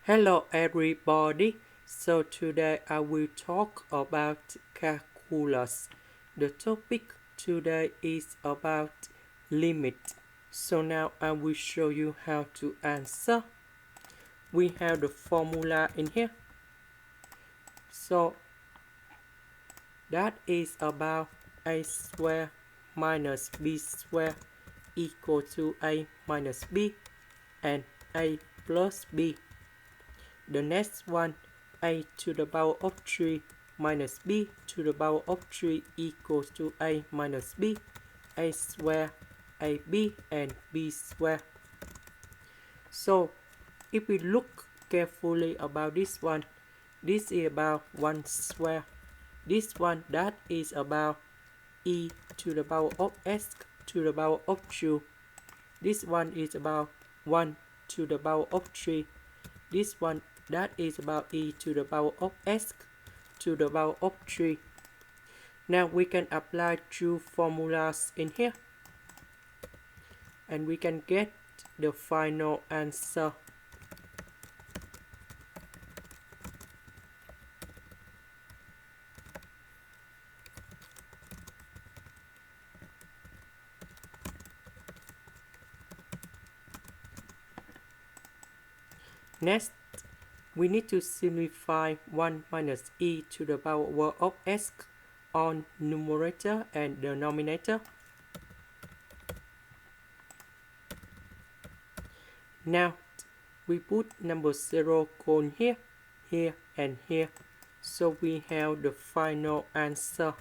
Hello everybody. So today I will talk about calculus. The topic today is about limit. So now I will show you how to answer. We have the formula in here. So that is about a square minus b square equal to a minus b and a plus b. The next one, a to the power of 3 minus b to the power of 3 equals to a minus b, a square, ab and b square. So if we look carefully about this one, this is about 1 square. This one that is about e to the power of s to the power of 2. This one is about 1 to the power of 3. This one that is about e to the power of s to the power of 3. Now we can apply two formulas in here and we can get the final answer. Next, we need to simplify 1 minus e to the power of s on numerator and denominator. Now, we put number 0 cone here, here and here. So we have the final answer.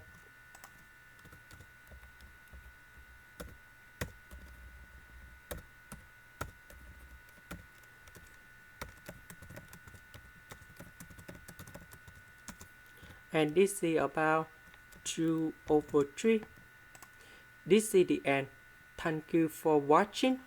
And this is about 2 over 3. This is the end. Thank you for watching.